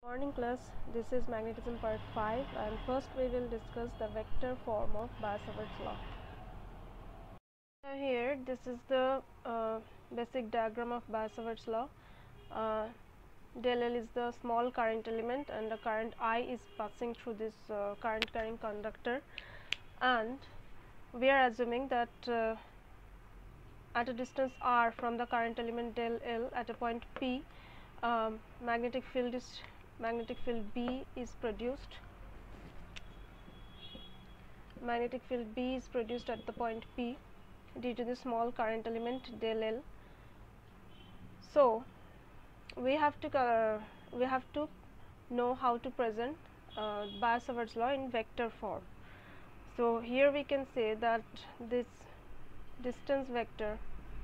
Morning class, this is magnetism part 5 and first we will discuss the vector form of Biot-Savart's law. Now here this is the basic diagram of Biot-Savart's law. Del L is the small current element and the current I is passing through this current carrying conductor, and we are assuming that at a distance r from the current element del L at a point P, magnetic field B is produced. Magnetic field B is produced at the point P due to the small current element del L. So we have to know how to present Biot-Savart's law in vector form. So here we can say that this distance vector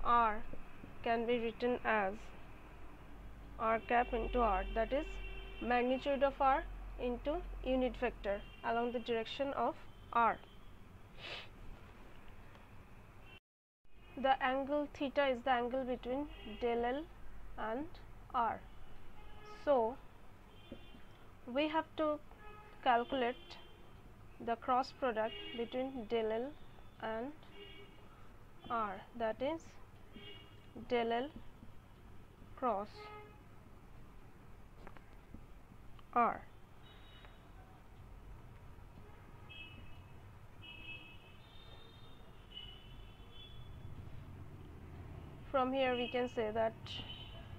r can be written as r cap into r, that is magnitude of r into unit vector along the direction of r. The angle theta is the angle between del L and r. So we have to calculate the cross product between del L and r, that is del L cross r. From here we can say that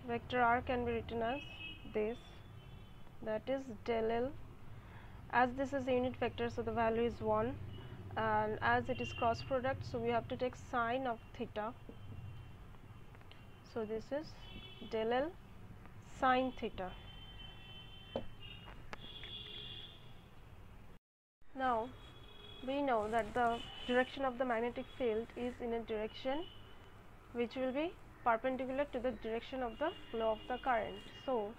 vector r can be written as this, that is del L. As this is a unit vector, so the value is 1, and as it is cross product, so we have to take sine of theta. So this is del L sine theta. Now we know that the direction of the magnetic field is in a direction which will be perpendicular to the direction of the flow of the current. So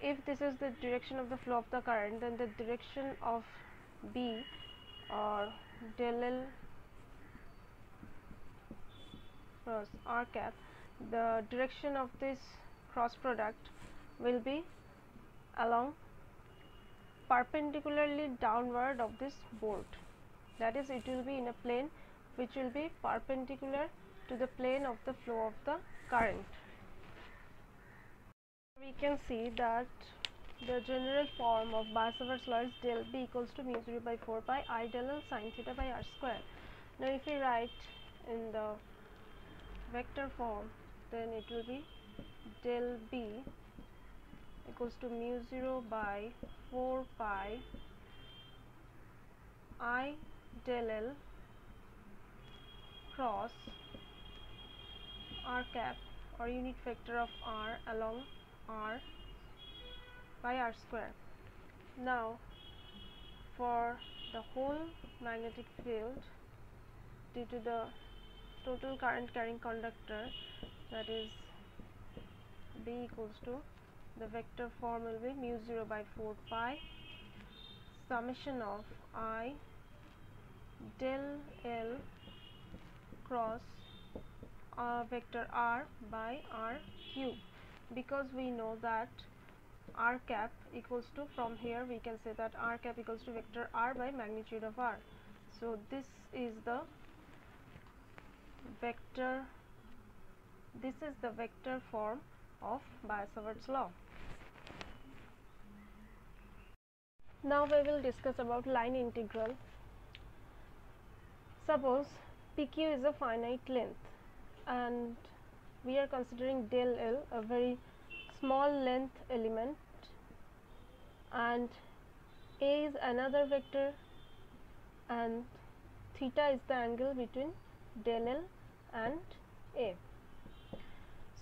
if this is the direction of the flow of the current, then the direction of B or del L cross r cap, the direction of this cross product will be along perpendicularly downward of this board, that is it will be in a plane which will be perpendicular to the plane of the flow of the current. We can see that the general form of Biot-Savart's law is del B equals to mu 0 by 4 pi I del L sin theta by r square. Now if we write in the vector form, then it will be del B equals to mu 0 by 4 pi I del L cross r cap or unit vector of r along r by r square. Now for the whole magnetic field, due to the total current carrying conductor, that is B equals to, the vector form will be mu 0 by 4 pi summation of I del L cross vector r by r cube, because we know that r cap equals to, from here we can say that r cap equals to vector r by magnitude of r. So this is the vector form of Biot-Savart's law. Now we will discuss about line integral. Suppose PQ is a finite length and we are considering del L a very small length element, and A is another vector and theta is the angle between del L and A.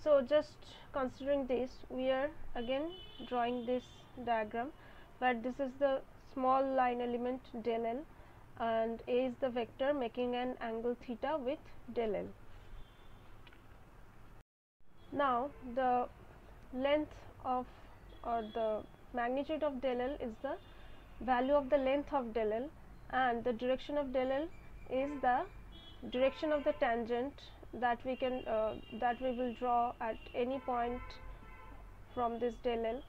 So just considering this, we are again drawing this diagram, but this is the small line element del L and A is the vector making an angle theta with del L. Now the length of, or the magnitude of del L is the value of the length of del L, and the direction of del L is the direction of the tangent that we will draw at any point from this del L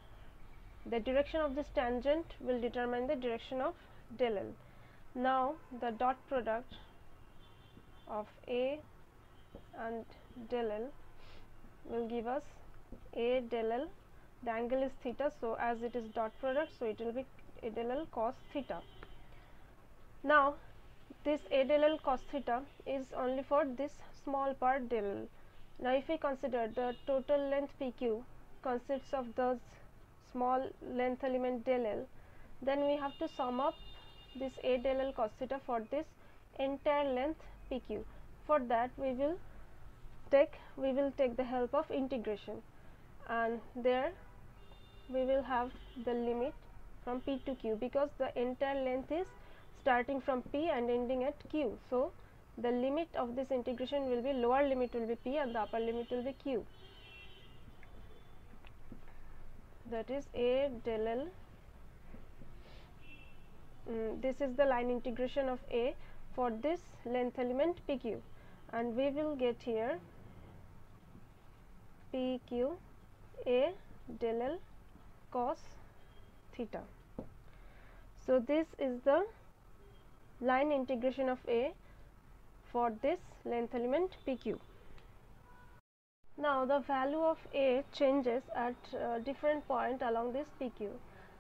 the direction of this tangent will determine the direction of del L. Now the dot product of A and del L will give us A del L. The angle is theta, so as it is dot product, so it will be A del L cos theta. Now this A del L cos theta is only for this small part del L. Now if we consider the total length PQ consists of those small length element del L, then we have to sum up this A del L cos theta for this entire length PQ. For that we will take the help of integration, and there we will have the limit from P to Q, because the entire length is starting from P and ending at Q. So the limit of this integration will be, lower limit will be P and the upper limit will be Q. That is A del L. This is the line integration of A for this length element PQ, and we will get here PQ A del L cos theta. So this is the line integration of A for this length element PQ. Now the value of A changes at different point along this PQ,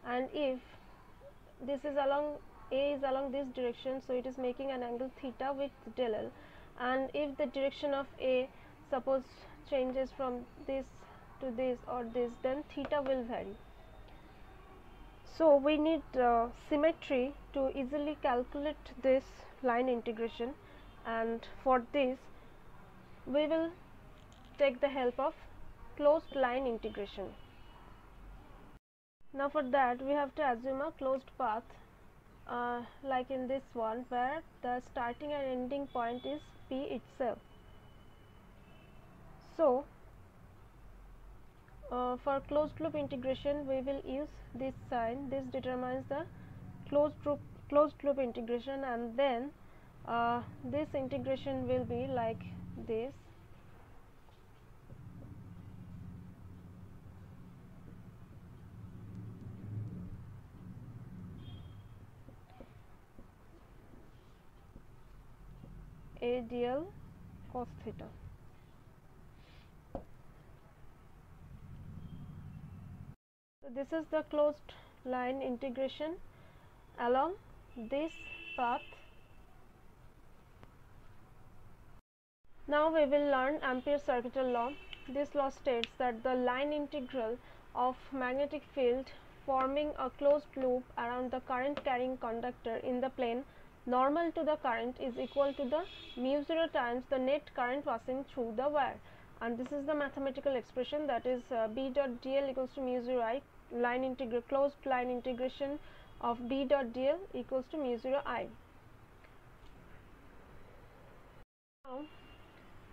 and if this is along A is along this direction, so it is making an angle theta with del L, and if the direction of A suppose changes from this to this or this, then theta will vary. So we need symmetry to easily calculate this line integration, and for this we will take the help of closed line integration. Now for that we have to assume a closed path, like in this one, where the starting and ending point is P itself. So for closed loop integration we will use this sign. This determines the closed loop integration, and then this integration will be like this. A dl cos theta. So this is the closed line integration along this path. Now we will learn Ampere's circuital law. This law states that the line integral of magnetic field forming a closed loop around the current carrying conductor in the plane normal to the current is equal to the mu 0 times the net current passing through the wire, and this is the mathematical expression, that is B dot dl equals to mu 0 I, line integral, closed line integration of B dot dl equals to mu 0 I. Now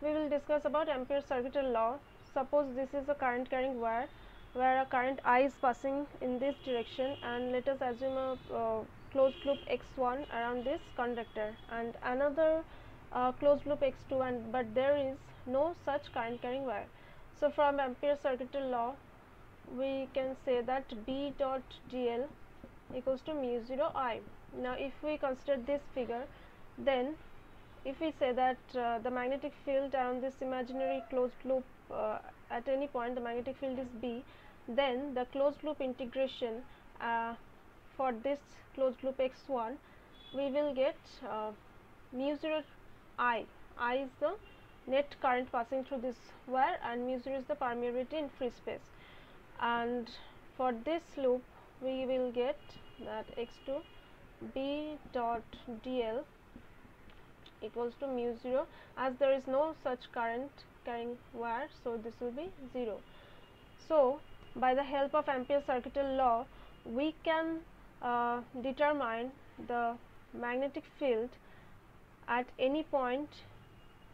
we will discuss about Ampere's circuital law. Suppose this is a current carrying wire where a current I is passing in this direction, and let us assume a closed loop x1 around this conductor and another closed loop x2, but there is no such current carrying wire. So from Ampere's circuital law we can say that B dot dl equals to mu 0 I. Now if we consider this figure, then if we say that the magnetic field around this imaginary closed loop at any point the magnetic field is B, then the closed loop integration for this closed loop x1 we will get mu 0 I. I is the net current passing through this wire and mu 0 is the permeability in free space, and for this loop we will get that x2 B dot dl equals to mu 0, as there is no such current carrying wire, so this will be 0. So by the help of Ampere's circuital law we can determine the magnetic field at any point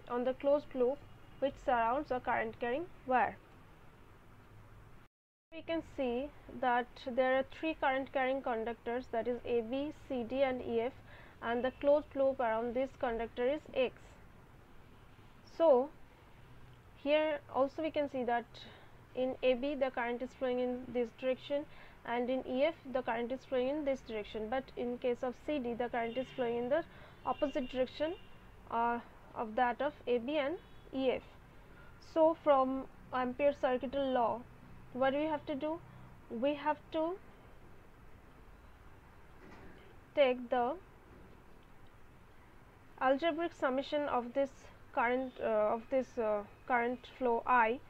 on the closed loop which surrounds a current carrying wire. We can see that there are three current carrying conductors, that is AB, CD and EF, and the closed loop around this conductor is X. So here also we can see that in AB the current is flowing in this direction, and in EF the current is flowing in this direction, but in case of CD the current is flowing in the opposite direction of that of AB and EF. So from Ampere's circuital law, what do we have to do? We have to take the algebraic summation of this current current flow I,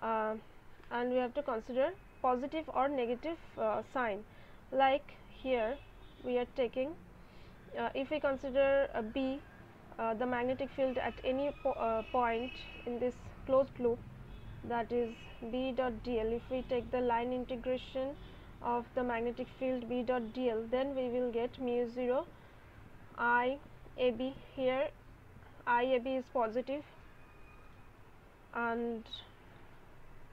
and we have to consider positive or negative sign. Like here we are taking, if we consider B, the magnetic field at any point in this closed loop, that is B dot dl. If we take the line integration of the magnetic field B dot dl, then we will get mu 0 I AB. Here I AB is positive, and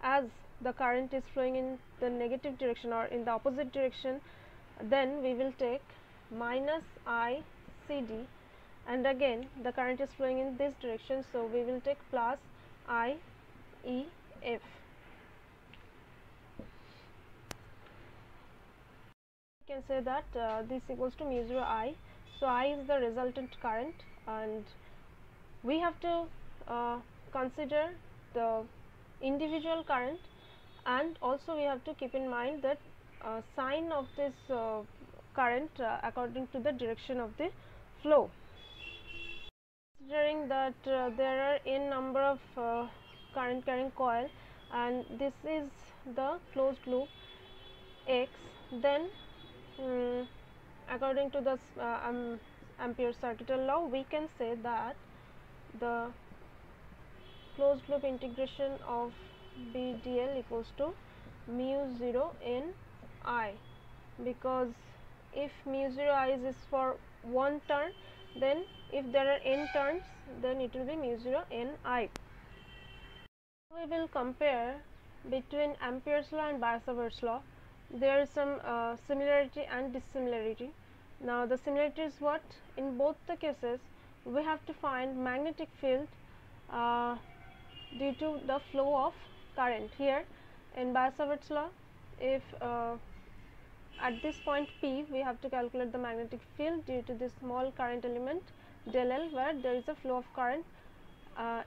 as the current is flowing in the negative direction or in the opposite direction, then we will take minus I CD, and again the current is flowing in this direction, so we will take plus I E F. We can say that this equals to mu 0 I. So I is the resultant current, and we have to consider the individual current, and also we have to keep in mind that sign of this current according to the direction of the flow. Considering that there are n number of current carrying coil, and this is the closed loop X, then according to the Ampere's circuital law, we can say that the closed loop integration of B dl equals to mu 0 n I, because if mu 0 I is for one turn, then if there are n turns, then it will be mu 0 n I. We will compare between Ampere's law and Biot-Savart's law. There is some similarity and dissimilarity. Now the similarity is what? In both the cases we have to find magnetic field due to the flow of current. Here in Biot-Savart's law, if at this point P we have to calculate the magnetic field due to this small current element del L, where there is a flow of current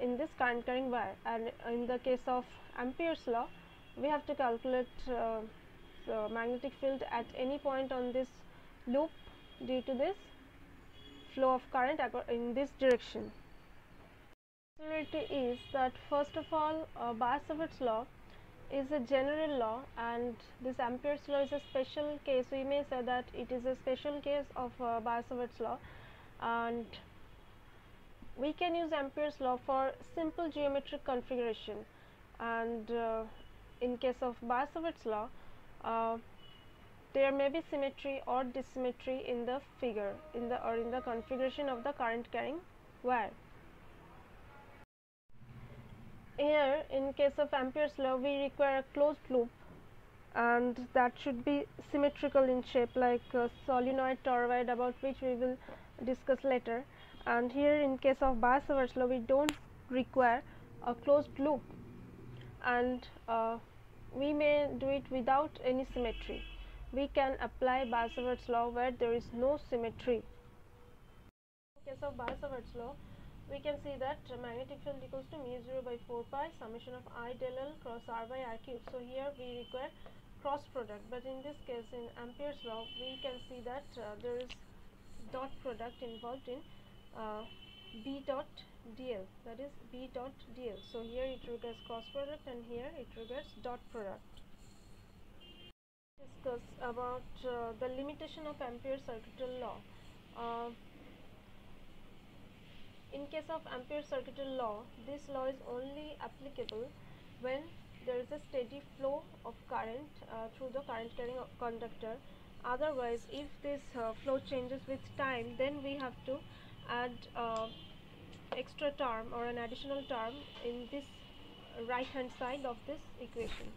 in this current carrying wire, and in the case of Ampere's law we have to calculate the magnetic field at any point on this loop due to this flow of current in this direction. Similarity is that first of all Biot-Savart's law is a general law, and this Ampere's law is a special case. We may say that it is a special case of Biot-Savart's law, and we can use Ampere's law for simple geometric configuration, and in case of Biot-Savart's law there may be symmetry or dissymmetry in the figure in the configuration of the current carrying wire. Here in case of Ampere's law we require a closed loop, and that should be symmetrical in shape, like a solenoid toroid, about which we will discuss later. And here in case of Biot-Savart's law we don't require a closed loop, and we may do it without any symmetry. We can apply Biot-Savart's law where there is no symmetry. In case of Biot-Savart's law, we can see that magnetic field equals to mu 0 by 4 pi summation of I del L cross R by R cube. So here we require cross product, but in this case in Ampere's law we can see that there is dot product involved in B dot dl, that is B dot dl. So here it requires cross product, and here it requires dot product. Discuss about the limitation of Ampere's circuital law. In case of Ampere's circuital law, this law is only applicable when there is a steady flow of current through the current carrying conductor. Otherwise, if this flow changes with time, then we have to add extra term or an additional term in this right hand side of this equation.